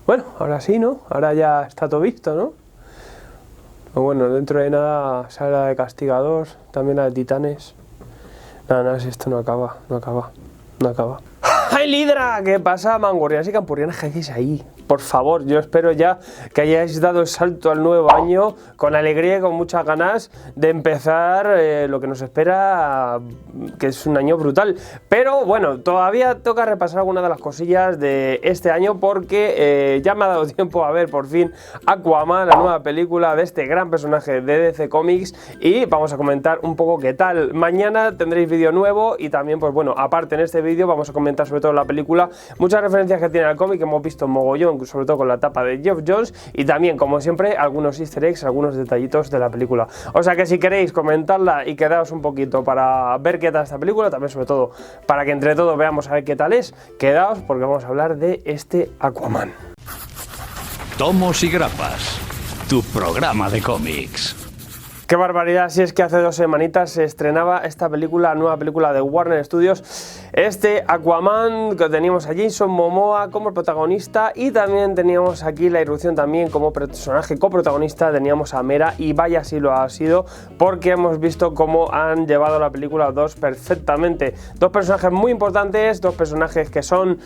Bueno, ahora sí, ¿no? Ahora ya está todo visto, ¿no? O bueno, dentro de nada sale la de Castigador, también la de Titanes. Nada, si esto no acaba. ¡Ay, Lidra! ¿Qué pasa, mangurrianas y campurrianas? ¿Qué hacéis ahí? Por favor, yo espero ya que hayáis dado el salto al nuevo año con alegría y con muchas ganas de empezar lo que nos espera, que es un año brutal. Pero bueno, todavía toca repasar algunas de las cosillas de este año porque ya me ha dado tiempo a ver por fin Aquaman, la nueva película de este gran personaje de DC Comics, y vamos a comentar un poco qué tal. Mañana tendréis vídeo nuevo y también, pues bueno, aparte en este vídeo vamos a comentar sobre todo la película, muchas referencias que tiene al cómic que hemos visto en mogollón, sobre todo con la tapa de Geoff Johns, y también, como siempre, algunos easter eggs, algunos detallitos de la película. O sea que si queréis comentarla y quedaos un poquito para ver qué tal esta película, también sobre todo para que entre todos veamos a ver qué tal es, quedaos porque vamos a hablar de este Aquaman. Tomos y grapas, tu programa de cómics. Qué barbaridad, si es que hace 2 semanitas se estrenaba esta película, nueva película de Warner Studios, este Aquaman, que teníamos a Jason Momoa como protagonista y también teníamos aquí la irrupción también como personaje coprotagonista, teníamos a Mera, y vaya si lo ha sido, porque hemos visto cómo han llevado la película perfectamente. Dos personajes muy importantes, dos personajes que son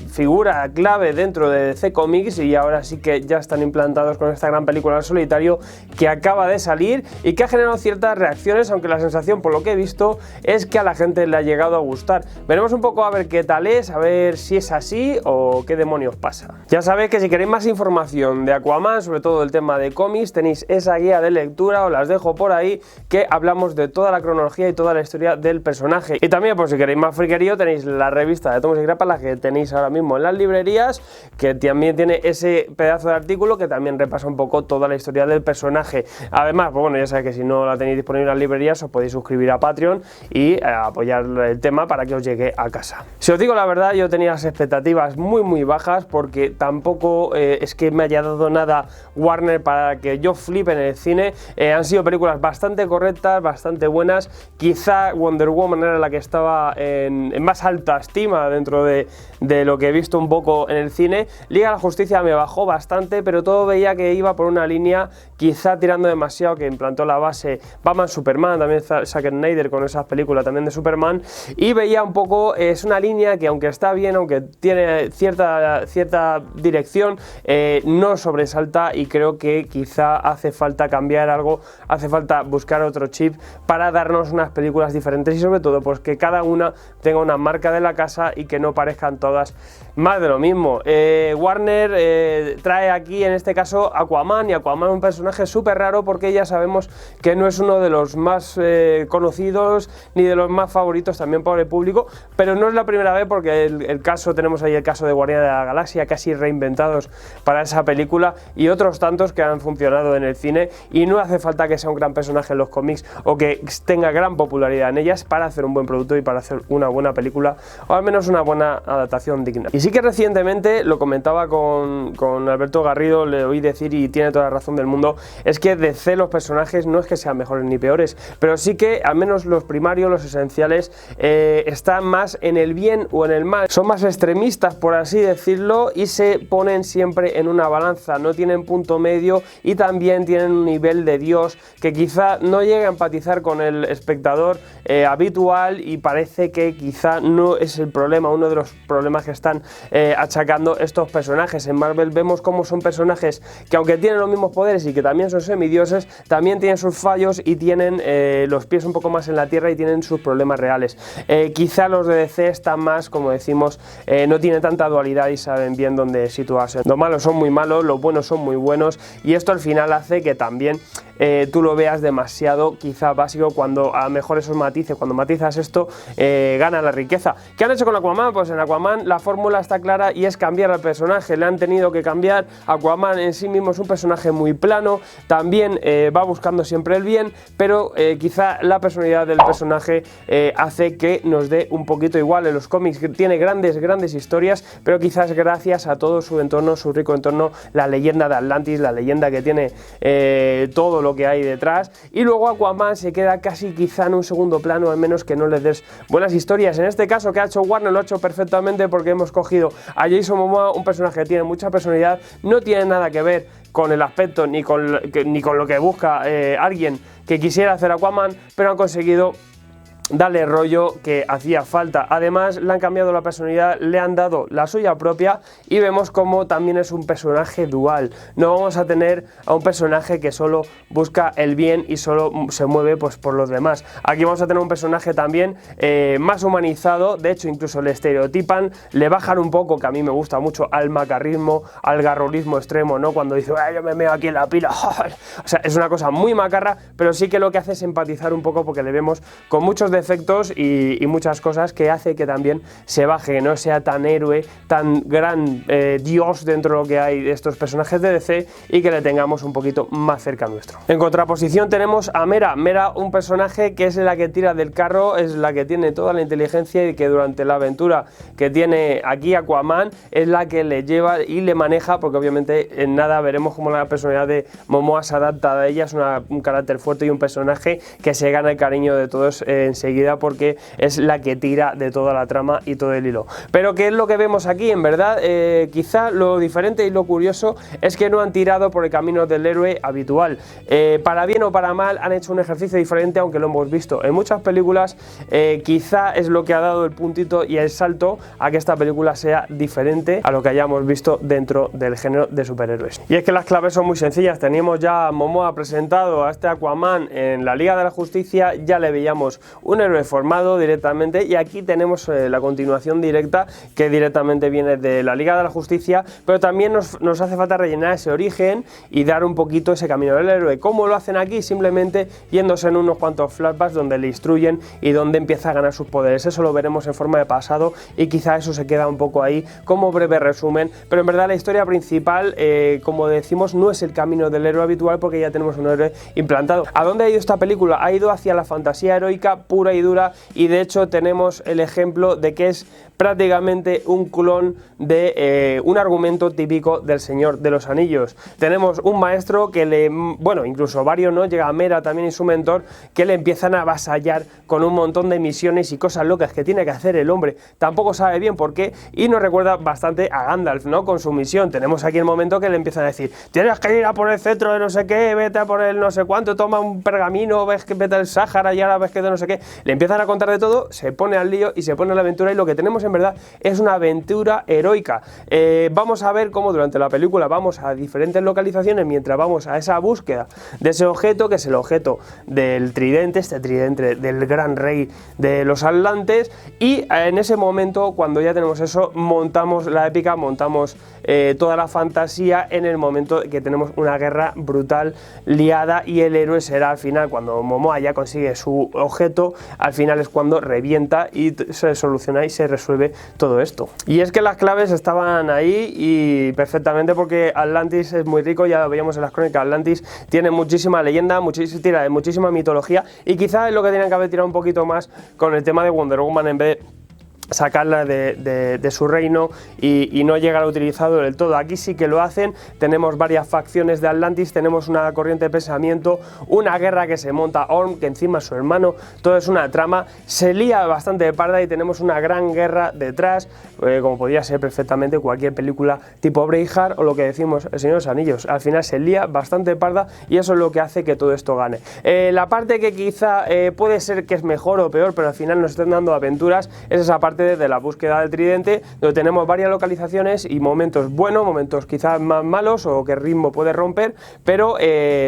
figura clave dentro de DC Comics, y ahora sí que ya están implantados con esta gran película en solitario que acaba de salir y que ha generado ciertas reacciones, aunque la sensación, por lo que he visto, es que a la gente le ha llegado a gustar. Veremos un poco a ver qué tal es, a ver si es así o qué demonios pasa. Ya sabéis que si queréis más información de Aquaman, sobre todo el tema de cómics, tenéis esa guía de lectura, os las dejo por ahí, que hablamos de toda la cronología y toda la historia del personaje. Y también, por si queréis más friquerío, tenéis la revista de Tomos y Grapas, la que tenéis ahora mismo en las librerías, que también tiene ese pedazo de artículo que también repasa un poco toda la historia del personaje. Además, pues bueno, ya sabéis que si no la tenéis disponible en las librerías, os podéis suscribir a Patreon y apoyar el tema para que os llegue a casa. Si os digo la verdad, yo tenía las expectativas muy bajas porque tampoco es que me haya dado nada Warner para que yo flipe en el cine. Han sido películas bastante correctas, bastante buenas. Quizá Wonder Woman era la que estaba en más alta estima dentro de lo que he visto un poco en el cine. Liga de la Justicia me bajó bastante, pero todo veía que iba por una línea quizá tirando demasiado, que implantó la base Batman, Superman, también Zack Snyder con esas películas también de Superman, y veía un poco, es una línea que aunque está bien, aunque tiene cierta dirección, no sobresalta, y creo que quizá hace falta cambiar algo, hace falta buscar otro chip para darnos unas películas diferentes y sobre todo pues que cada una tenga una marca de la casa y que no parezcan todas más de lo mismo. Warner trae aquí en este caso Aquaman, y Aquaman es un personaje súper raro porque ya sabemos que no es uno de los más conocidos ni de los más favoritos también por el público, pero no es la primera vez porque tenemos ahí el caso de Guardianes de la Galaxia, casi reinventados para esa película, y otros tantos que han funcionado en el cine, y no hace falta que sea un gran personaje en los cómics o que tenga gran popularidad en ellas para hacer un buen producto y para hacer una buena película, o al menos una buena adaptación digna. Y sí que recientemente, lo comentaba con Alberto Garrido, le oí decir, y tiene toda la razón del mundo, es que DC los personajes no es que sean mejores ni peores, pero sí que al menos los primarios, los esenciales, están más en el bien o en el mal, son más extremistas por así decirlo, y se ponen siempre en una balanza, no tienen punto medio, y también tienen un nivel de Dios que quizá no llegue a empatizar con el espectador habitual, y parece que quizá no es el problema, uno de los problemas que están achacando estos personajes. En Marvel vemos cómo son personajes que, aunque tienen los mismos poderes y que también son semidioses, también tienen sus fallos y tienen los pies un poco más en la tierra y tienen sus problemas reales. Quizá los de DC están más, como decimos, no tienen tanta dualidad y saben bien dónde situarse. Los malos son muy malos, los buenos son muy buenos, y esto al final hace que también tú lo veas demasiado quizá básico, cuando a lo mejor esos matices, cuando matizas esto, gana la riqueza. ¿Qué han hecho con Aquaman? Pues en Aquaman la fórmula está clara y es cambiar al personaje, le han tenido que cambiar. Aquaman en sí mismo es un personaje muy plano, también va buscando siempre el bien, pero quizá la personalidad del personaje hace que nos dé un poquito igual. En los cómics tiene grandes historias, pero quizás gracias a todo su entorno, su rico entorno, la leyenda de Atlantis, la leyenda que tiene todo todo lo que hay detrás, y luego Aquaman se queda casi quizá en un segundo plano, al menos que no le des buenas historias. En este caso que ha hecho Warner lo ha hecho perfectamente, porque hemos cogido a Jason Momoa, un personaje que tiene mucha personalidad, no tiene nada que ver con el aspecto ni con lo que busca alguien que quisiera hacer Aquaman, pero han conseguido darle rollo que hacía falta. Además, le han cambiado la personalidad, le han dado la suya propia, y vemos como también es un personaje dual. No vamos a tener a un personaje que solo busca el bien y solo se mueve pues por los demás. Aquí vamos a tener un personaje también más humanizado. De hecho, incluso le estereotipan, le bajan un poco, que a mí me gusta mucho, al macarrismo, al garrulismo extremo, ¿no? Cuando dice, yo me meo aquí en la pila. O sea, es una cosa muy macarra, pero sí que lo que hace es empatizar un poco, porque le vemos con muchos defectos y muchas cosas que hace que también se baje, que no sea tan héroe, tan gran dios dentro de lo que hay de estos personajes de DC, y que le tengamos un poquito más cerca nuestro. En contraposición tenemos a Mera, un personaje que es la que tira del carro, es la que tiene toda la inteligencia, y que durante la aventura que tiene aquí Aquaman es la que le lleva y le maneja, porque obviamente en nada veremos cómo la personalidad de Momoa se adapta a ella. Es un carácter fuerte y un personaje que se gana el cariño de todos enseguida, porque es la que tira de toda la trama y todo el hilo. Pero ¿qué es lo que vemos aquí? En verdad, quizá lo diferente y lo curioso es que no han tirado por el camino del héroe habitual. Para bien o para mal, han hecho un ejercicio diferente, aunque lo hemos visto en muchas películas. Quizá es lo que ha dado el puntito y el salto a que esta película sea diferente a lo que hayamos visto dentro del género de superhéroes. Y es que las claves son muy sencillas. Teníamos ya a Momoa presentado a este Aquaman en la Liga de la Justicia, ya le veíamos un héroe formado directamente, y aquí tenemos la continuación directa, que directamente viene de la Liga de la Justicia, pero también nos hace falta rellenar ese origen y dar un poquito ese camino del héroe. ¿Cómo lo hacen aquí? Simplemente yéndose en unos cuantos flashbacks donde le instruyen y donde empieza a ganar sus poderes. Eso lo veremos en forma de pasado, y quizá eso se queda un poco ahí como breve resumen, pero en verdad la historia principal, como decimos, no es el camino del héroe habitual, porque ya tenemos un héroe implantado. ¿A dónde ha ido esta película? Ha ido hacia la fantasía heroica pura y dura, y de hecho tenemos el ejemplo de que es prácticamente un clon de un argumento típico del Señor de los Anillos. Tenemos un maestro que incluso varios, ¿no? Llega a Mera también y su mentor, que le empiezan a avasallar con un montón de misiones y cosas locas que tiene que hacer el hombre. Tampoco sabe bien por qué, y nos recuerda bastante a Gandalf, ¿no? Con su misión. Tenemos aquí el momento que le empiezan a decir, tienes que ir a por el cetro de no sé qué, vete a por el no sé cuánto, toma un pergamino, ves que vete al Sáhara y ahora ves que de no sé qué. Le empiezan a contar de todo, se pone al lío y se pone a la aventura, y lo que tenemos en verdad es una aventura heroica. Vamos a ver cómo durante la película vamos a diferentes localizaciones mientras vamos a esa búsqueda de ese objeto, que es el objeto del tridente, este tridente del gran rey de los Atlantes, y en ese momento, cuando ya tenemos eso, montamos la épica, montamos toda la fantasía en el momento que tenemos una guerra brutal liada, y el héroe será al final, cuando Momoa ya consigue su objeto, al final es cuando revienta y se soluciona y se resuelve todo esto. Y es que las claves estaban ahí y perfectamente, porque Atlantis es muy rico, ya lo veíamos en las crónicas. Atlantis tiene muchísima leyenda, muchísima mitología, y quizás es lo que tenían que haber tirado un poquito más con el tema de Wonder Woman, en vez de sacarla de su reino y no llegar a utilizarlo del todo. Aquí sí que lo hacen. Tenemos varias facciones de Atlantis, tenemos una corriente de pensamiento, una guerra que se monta Orm, que encima es su hermano, todo es una trama, se lía bastante de parda, y tenemos una gran guerra detrás, como podría ser perfectamente cualquier película tipo Braveheart o lo que decimos El Señor de los Anillos. Al final se lía bastante de parda, y eso es lo que hace que todo esto gane. La parte que quizá puede ser que es mejor o peor, pero al final nos están dando aventuras, es esa parte de la búsqueda del tridente, donde tenemos varias localizaciones y momentos buenos, momentos quizás más malos o que el ritmo puede romper, pero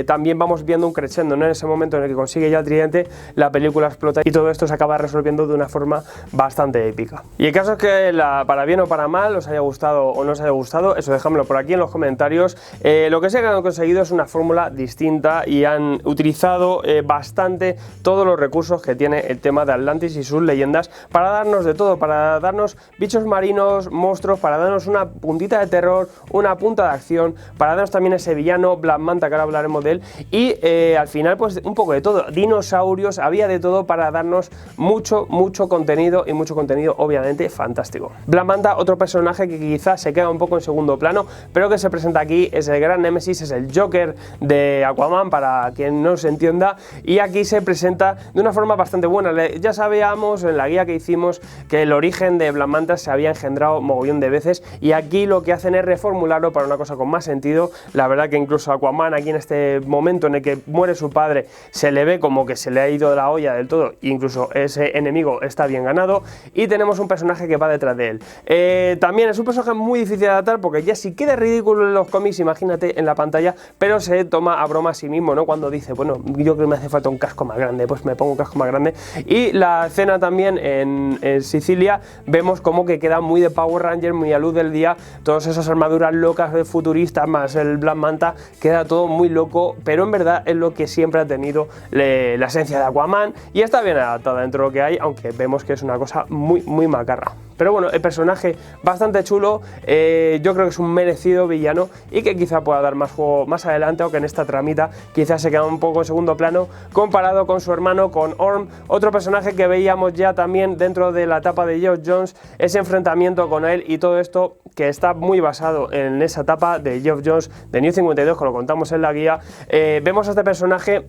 también vamos viendo un crescendo, ¿no? En ese momento en el que consigue ya el tridente, la película explota y todo esto se acaba resolviendo de una forma bastante épica. Y el caso es que para bien o para mal, os haya gustado o no os haya gustado, eso dejadmelo por aquí en los comentarios. Lo que sí que han conseguido es una fórmula distinta, y han utilizado bastante todos los recursos que tiene el tema de Atlantis y sus leyendas para darnos de todo, para darnos bichos marinos, monstruos, para darnos una puntita de terror, una punta de acción, para darnos también ese villano Black Manta, que ahora hablaremos de él, y al final pues un poco de todo, dinosaurios, había de todo para darnos mucho contenido, y mucho contenido obviamente fantástico. Black Manta, otro personaje que quizás se queda un poco en segundo plano, pero que se presenta aquí, es el gran némesis, es el Joker de Aquaman, para quien no se entienda, y aquí se presenta de una forma bastante buena. Ya sabíamos en la guía que hicimos que el origen de Black Manta se había engendrado mogollón de veces, y aquí lo que hacen es reformularlo para una cosa con más sentido. La verdad que incluso Aquaman, aquí en este momento en el que muere su padre, se le ve como que se le ha ido la olla del todo, incluso ese enemigo está bien ganado, y tenemos un personaje que va detrás de él. También es un personaje muy difícil de adaptar, porque ya si queda ridículo en los cómics, imagínate en la pantalla, pero se toma a broma a sí mismo, ¿no? Cuando dice, bueno, yo creo que me hace falta un casco más grande, pues me pongo un casco más grande. Y la escena también en Sicilia, vemos como que queda muy de Power Ranger, muy a luz del día, todas esas armaduras locas de futuristas, más el Black Manta, queda todo muy loco, pero en verdad es lo que siempre ha tenido la esencia de Aquaman, y está bien adaptada dentro de lo que hay, aunque vemos que es una cosa muy macarra. Pero bueno, el personaje bastante chulo, yo creo que es un merecido villano, y que quizá pueda dar más juego más adelante, aunque en esta tramita quizás se queda un poco en segundo plano comparado con su hermano, con Orm, otro personaje que veíamos ya también dentro de la etapa de Geoff Johns, ese enfrentamiento con él y todo esto, que está muy basado en esa etapa de Geoff Johns de New 52, que lo contamos en la guía. Vemos a este personaje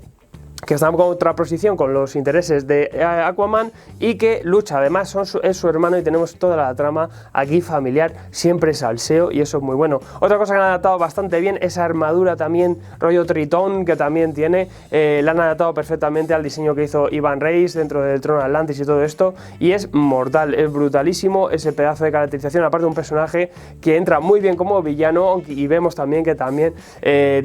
que está en contraposición con los intereses de Aquaman, y que lucha, además es su hermano, y tenemos toda la trama aquí familiar, siempre salseo, y eso es muy bueno. Otra cosa que han adaptado bastante bien, esa armadura también rollo Tritón que también tiene, la han adaptado perfectamente al diseño que hizo Ivan Reis dentro del Trono de Atlantis y todo esto, y es mortal, es brutalísimo ese pedazo de caracterización, aparte de un personaje que entra muy bien como villano, y vemos también que también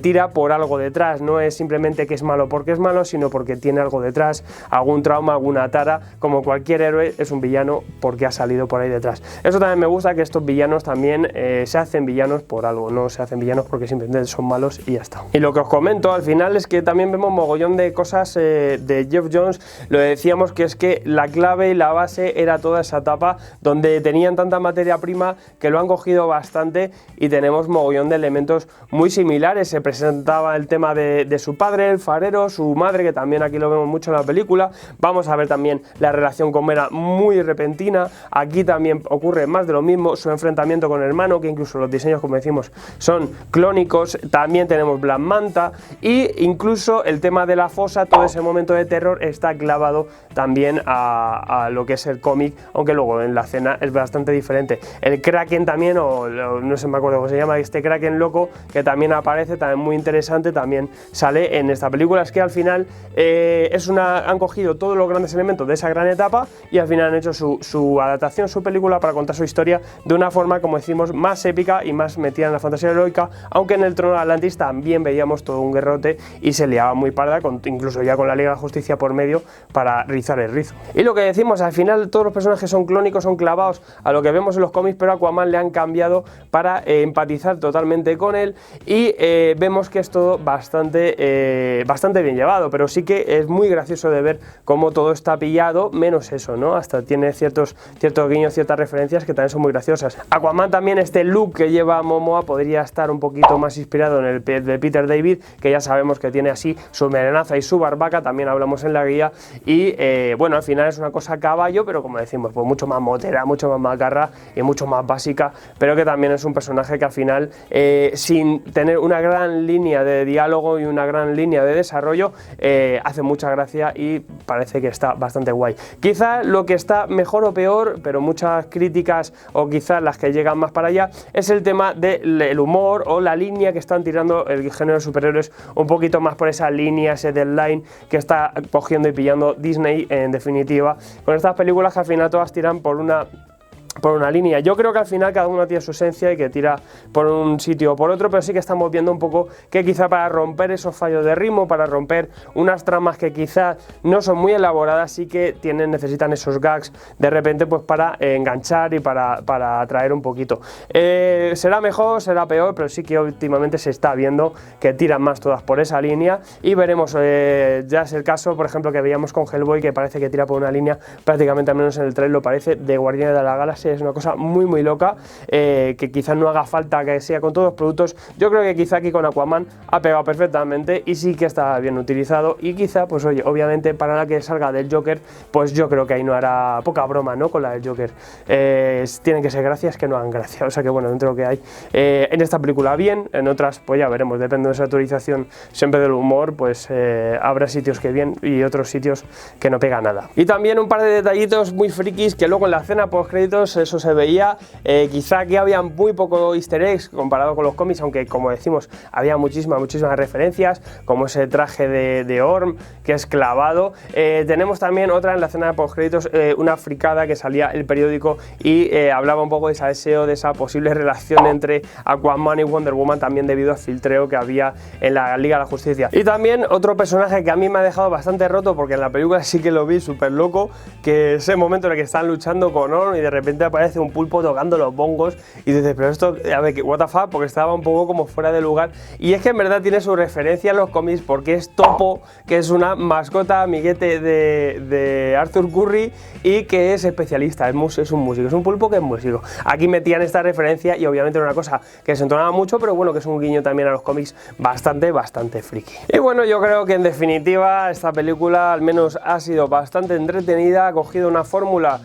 tira por algo detrás, no es simplemente que es malo porque es malo, sino porque tiene algo detrás, algún trauma, alguna tara. Como cualquier héroe, es un villano porque ha salido por ahí detrás. Eso también me gusta, que estos villanos también se hacen villanos por algo, no se hacen villanos porque simplemente son malos y ya está. Y lo que os comento al final es que también vemos mogollón de cosas de Geoff Johns. Lo decíamos, que es que la clave y la base era toda esa etapa donde tenían tanta materia prima que lo han cogido bastante, y tenemos mogollón de elementos muy similares. Se presentaba el tema de su padre, el farero, su madre, que también aquí lo vemos mucho en la película. Vamos a ver también la relación con Mera, muy repentina. Aquí también ocurre más de lo mismo, su enfrentamiento con el hermano, que incluso los diseños, como decimos, son clónicos. También tenemos Black Manta, y incluso el tema de la fosa, todo ese momento de terror está clavado también a lo que es el cómic, aunque luego en la escena es bastante diferente. El Kraken también, no sé, me acuerdo cómo se llama, este Kraken loco, que también aparece, también muy interesante, también sale en esta película. Es que al final han cogido todos los grandes elementos de esa gran etapa, y al final han hecho su adaptación, su película, para contar su historia de una forma, como decimos, más épica y más metida en la fantasía heroica, aunque en el Trono de Atlantis también veíamos todo un guerrote y se liaba muy parda, incluso ya con la Liga de Justicia por medio para rizar el rizo. Y lo que decimos, al final todos los personajes son clónicos, son clavados a lo que vemos en los cómics, pero a Aquaman le han cambiado para empatizar totalmente con él, y vemos que es todo bastante bien llevado, pero sí que es muy gracioso de ver cómo todo está pillado, menos eso, ¿no? Hasta tiene ciertos guiños, ciertas referencias que también son muy graciosas. Aquaman también, este look que lleva Momoa podría estar un poquito más inspirado en el de Peter David, que ya sabemos que tiene así su melenaza y su barbaca, también hablamos en la guía, y bueno, al final es una cosa a caballo, pero como decimos, pues mucho más motera, mucho más macarra y mucho más básica, pero que también es un personaje que al final, sin tener una gran línea de diálogo y una gran línea de desarrollo, hace mucha gracia y parece que está bastante guay. Quizá lo que está mejor o peor, pero muchas críticas, o quizás las que llegan más para allá, es el tema del humor o la línea que están tirando el género de superhéroes, un poquito más por esa línea, ese deadline que está cogiendo y pillando Disney, en definitiva, con estas películas que al final todas tiran por una por una línea. Yo creo que al final cada uno tiene su esencia y que tira por un sitio o por otro, pero sí que estamos viendo un poco que quizá para romper esos fallos de ritmo, para romper unas tramas que quizá no son muy elaboradas, sí que necesitan esos gags de repente pues para enganchar y para atraer un poquito. Será mejor, será peor, pero sí que últimamente se está viendo que tiran más todas por esa línea y veremos, ya es el caso, por ejemplo, que veíamos con Hellboy, que parece que tira por una línea prácticamente, al menos en el trailer lo parece, de Guardianes de la Galaxia. Es una cosa muy loca, que quizás no haga falta que sea con todos los productos. Yo creo que quizá aquí con Aquaman ha pegado perfectamente y sí que está bien utilizado, y quizá pues oye, obviamente para la que salga del Joker, pues yo creo que ahí no hará poca broma, ¿no? Con la del Joker, tienen que ser gracias que no hagan gracia, o sea que bueno, dentro de lo que hay en esta película bien, en otras pues ya veremos, depende de esa autorización siempre del humor, pues habrá sitios que bien y otros sitios que no pega nada. Y también un par de detallitos muy frikis que luego en la escena post créditos eso se veía, quizá que había muy poco easter eggs comparado con los cómics, aunque como decimos había muchísimas referencias, como ese traje de Orm que es clavado. Tenemos también otra en la escena de post créditos, una fricada que salía el periódico y hablaba un poco de ese deseo, de esa posible relación entre Aquaman y Wonder Woman, también debido al filtreo que había en la Liga de la Justicia. Y también otro personaje que a mí me ha dejado bastante roto, porque en la película sí que lo vi súper loco, que ese momento en el que están luchando con Orm y de repente aparece un pulpo tocando los bongos y dices, pero esto, a ver, what the fuck, porque estaba un poco como fuera de lugar. Y es que en verdad tiene su referencia en los cómics, porque es Topo, que es una mascota amiguete de Arthur Curry y que es especialista, es un músico, es un pulpo que es músico. Aquí metían esta referencia y obviamente era una cosa que se entonaba mucho, pero bueno, que es un guiño también a los cómics bastante friki. Y bueno, yo creo que en definitiva esta película al menos ha sido bastante entretenida, ha cogido una fórmula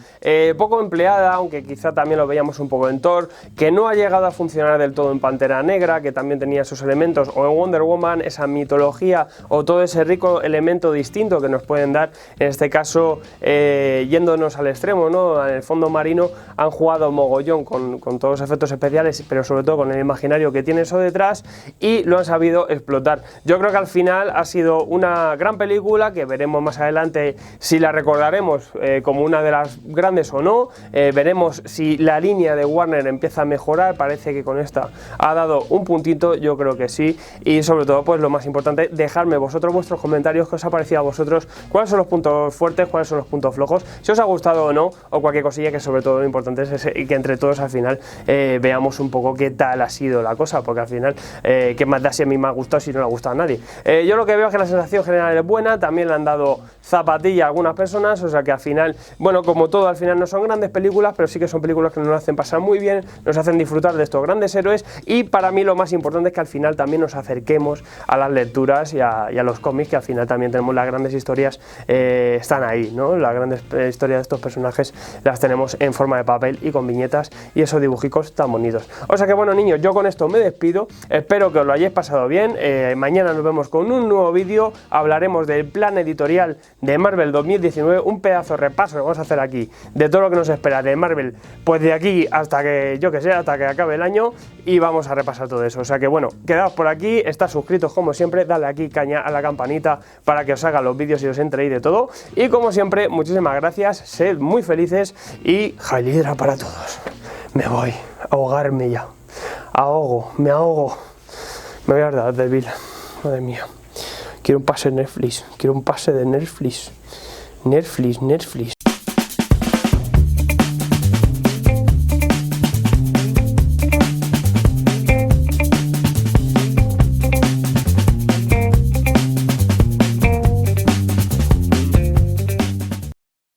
poco empleada, aunque quizá también lo veíamos un poco en Thor, que no ha llegado a funcionar del todo en Pantera Negra, que también tenía sus elementos, o en Wonder Woman, esa mitología o todo ese rico elemento distinto que nos pueden dar, en este caso yéndonos al extremo, ¿no? En el fondo marino han jugado mogollón con todos los efectos especiales, pero sobre todo con el imaginario que tiene eso detrás, y lo han sabido explotar. Yo creo que al final ha sido una gran película que veremos más adelante si la recordaremos como una de las grandes o no. Veremos si la línea de Warner empieza a mejorar, parece que con esta ha dado un puntito, yo creo que sí, y sobre todo pues lo más importante, dejadme vosotros vuestros comentarios, qué os ha parecido a vosotros, cuáles son los puntos fuertes, cuáles son los puntos flojos, si os ha gustado o no, o cualquier cosilla, que sobre todo lo importante es que entre todos al final veamos un poco qué tal ha sido la cosa, porque al final qué más da si a mí me ha gustado si no le ha gustado a nadie. Yo lo que veo es que la sensación general es buena, también le han dado zapatilla a algunas personas, o sea que al final, bueno, como todo, al final no son grandes películas, pero sí que son películas que nos hacen pasar muy bien, nos hacen disfrutar de estos grandes héroes, y para mí lo más importante es que al final también nos acerquemos a las lecturas y a los cómics, que al final también tenemos las grandes historias, están ahí, ¿no? Las grandes historias de estos personajes las tenemos en forma de papel y con viñetas y esos dibujicos tan bonitos. O sea que bueno, niños, yo con esto me despido, espero que os lo hayáis pasado bien. Mañana nos vemos con un nuevo vídeo, hablaremos del plan editorial de Marvel 2019, un pedazo de repaso que vamos a hacer aquí de todo lo que nos espera de Marvel, pues de aquí hasta que, yo que sé, hasta que acabe el año, y vamos a repasar todo eso. O sea que bueno, quedaos por aquí, estad suscritos como siempre, dale aquí caña a la campanita para que os hagan los vídeos y os enteréis de todo, y como siempre, muchísimas gracias, sed muy felices y Heil Hydra para todos. Me voy a ahogarme ya, me ahogo, me voy a dar débil, madre mía. Quiero un pase de Netflix, Netflix.